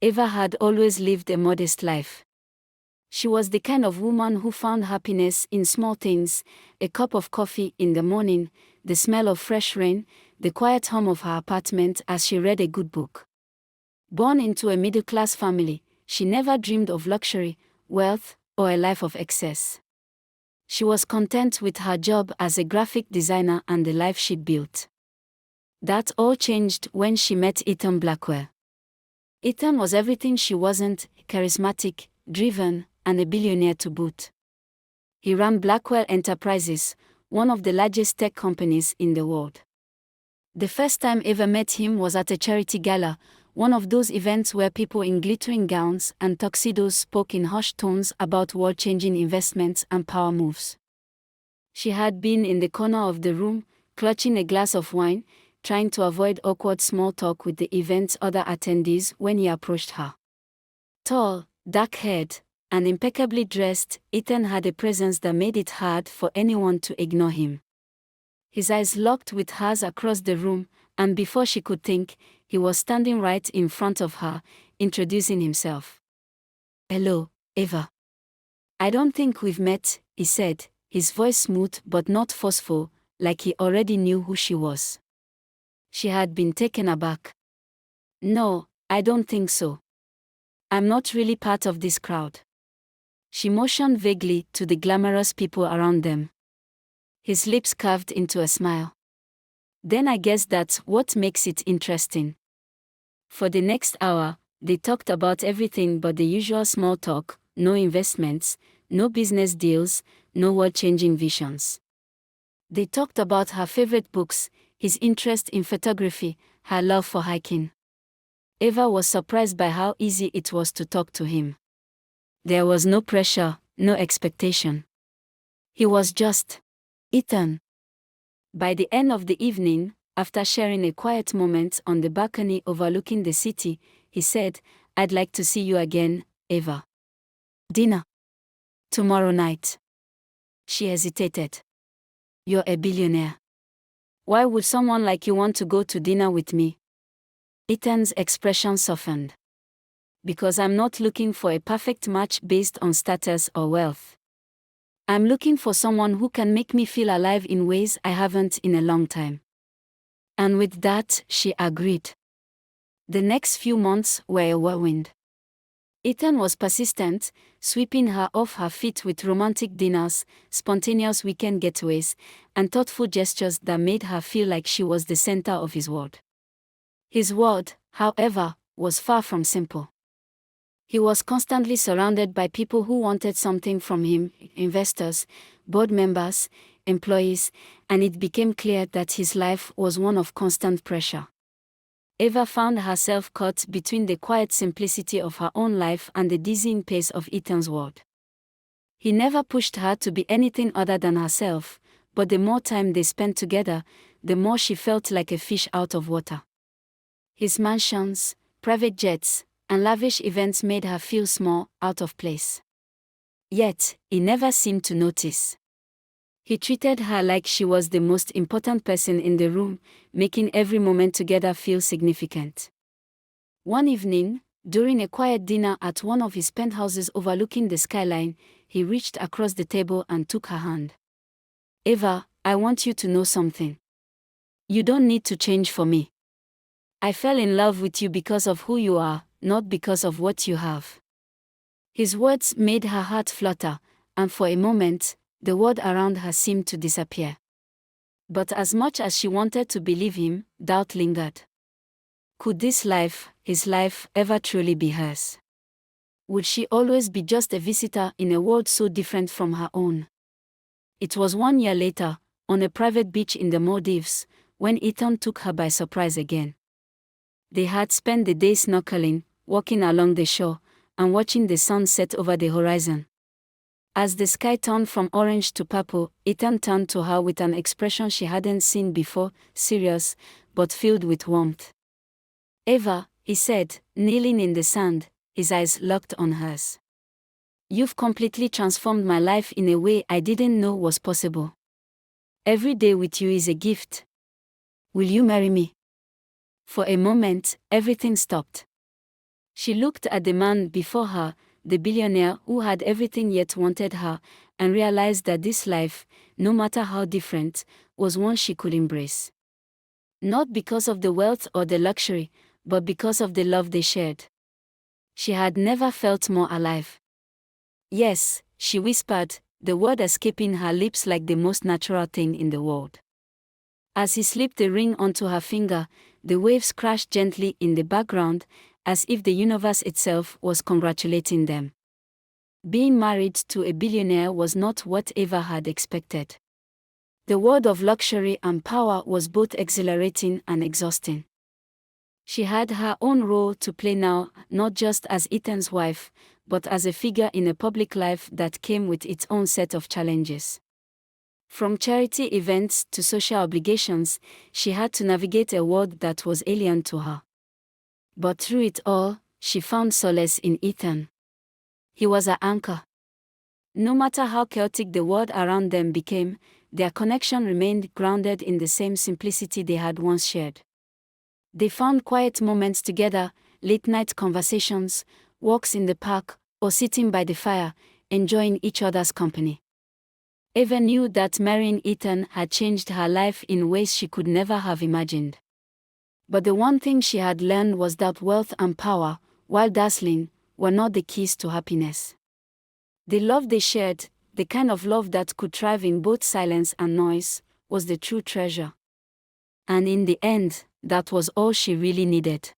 Eva had always lived a modest life. She was the kind of woman who found happiness in small things: a cup of coffee in the morning, the smell of fresh rain, the quiet hum of her apartment as she read a good book. Born into a middle-class family, she never dreamed of luxury, wealth, or a life of excess. She was content with her job as a graphic designer and the life she'd built. That all changed when she met Ethan Blackwell. Ethan was everything she wasn't: charismatic, driven, and a billionaire to boot. He ran Blackwell Enterprises, one of the largest tech companies in the world. The first time Eva met him was at a charity gala, one of those events where people in glittering gowns and tuxedos spoke in hushed tones about world-changing investments and power moves. She had been in the corner of the room, clutching a glass of wine, trying to avoid awkward small talk with the event's other attendees when he approached her. Tall, dark-haired, and impeccably dressed, Ethan had a presence that made it hard for anyone to ignore him. His eyes locked with hers across the room, and before she could think, he was standing right in front of her, introducing himself. "Hello, Eva. I don't think we've met," he said, his voice smooth but not forceful, like he already knew who she was. She had been taken aback. "No, I don't think so. I'm not really part of this crowd." She motioned vaguely to the glamorous people around them. His lips curved into a smile. "Then I guess that's what makes it interesting." For the next hour, they talked about everything but the usual small talk: no investments, no business deals, no world-changing visions. They talked about her favorite books, his interest in photography, her love for hiking. Eva was surprised by how easy it was to talk to him. There was no pressure, no expectation. He was just Ethan. By the end of the evening, after sharing a quiet moment on the balcony overlooking the city, he said, "I'd like to see you again, Eva." "Dinner? Tomorrow night?" She hesitated. "You're a billionaire. Why would someone like you want to go to dinner with me?" Ethan's expression softened. "Because I'm not looking for a perfect match based on status or wealth. I'm looking for someone who can make me feel alive in ways I haven't in a long time." And with that, she agreed. The next few months were a whirlwind. Ethan was persistent, sweeping her off her feet with romantic dinners, spontaneous weekend getaways, and thoughtful gestures that made her feel like she was the center of his world. His world, however, was far from simple. He was constantly surrounded by people who wanted something from him: investors, board members, employees, and it became clear that his life was one of constant pressure. Eva found herself caught between the quiet simplicity of her own life and the dizzying pace of Ethan's world. He never pushed her to be anything other than herself, but the more time they spent together, the more she felt like a fish out of water. His mansions, private jets, and lavish events made her feel small, out of place. Yet, he never seemed to notice. He treated her like she was the most important person in the room, making every moment together feel significant. One evening, during a quiet dinner at one of his penthouses overlooking the skyline, he reached across the table and took her hand. "Eva, I want you to know something. You don't need to change for me. I fell in love with you because of who you are, not because of what you have." His words made her heart flutter, and for a moment, the world around her seemed to disappear. But as much as she wanted to believe him, doubt lingered. Could this life, his life, ever truly be hers? Would she always be just a visitor in a world so different from her own? It was 1 year later, on a private beach in the Maldives, when Ethan took her by surprise again. They had spent the day snorkeling, walking along the shore, and watching the sun set over the horizon. As the sky turned from orange to purple, Ethan turned to her with an expression she hadn't seen before: serious, but filled with warmth. "Eva," he said, kneeling in the sand, his eyes locked on hers. "You've completely transformed my life in a way I didn't know was possible. Every day with you is a gift. Will you marry me?" For a moment, everything stopped. She looked at the man before her, the billionaire who had everything yet wanted her, and realized that this life, no matter how different, was one she could embrace. Not because of the wealth or the luxury, but because of the love they shared. She had never felt more alive. Yes, she whispered, the word escaping her lips like the most natural thing in the world. As he slipped the ring onto her finger, the waves crashed gently in the background, as if the universe itself was congratulating them. Being married to a billionaire was not what Eva had expected. The world of luxury and power was both exhilarating and exhausting. She had her own role to play now, not just as Ethan's wife, but as a figure in a public life that came with its own set of challenges. From charity events to social obligations, she had to navigate a world that was alien to her. But through it all, she found solace in Ethan. He was her anchor. No matter how chaotic the world around them became, their connection remained grounded in the same simplicity they had once shared. They found quiet moments together, late-night conversations, walks in the park, or sitting by the fire, enjoying each other's company. Eva knew that marrying Ethan had changed her life in ways she could never have imagined. But the one thing she had learned was that wealth and power, while dazzling, were not the keys to happiness. The love they shared, the kind of love that could thrive in both silence and noise, was the true treasure. And in the end, that was all she really needed.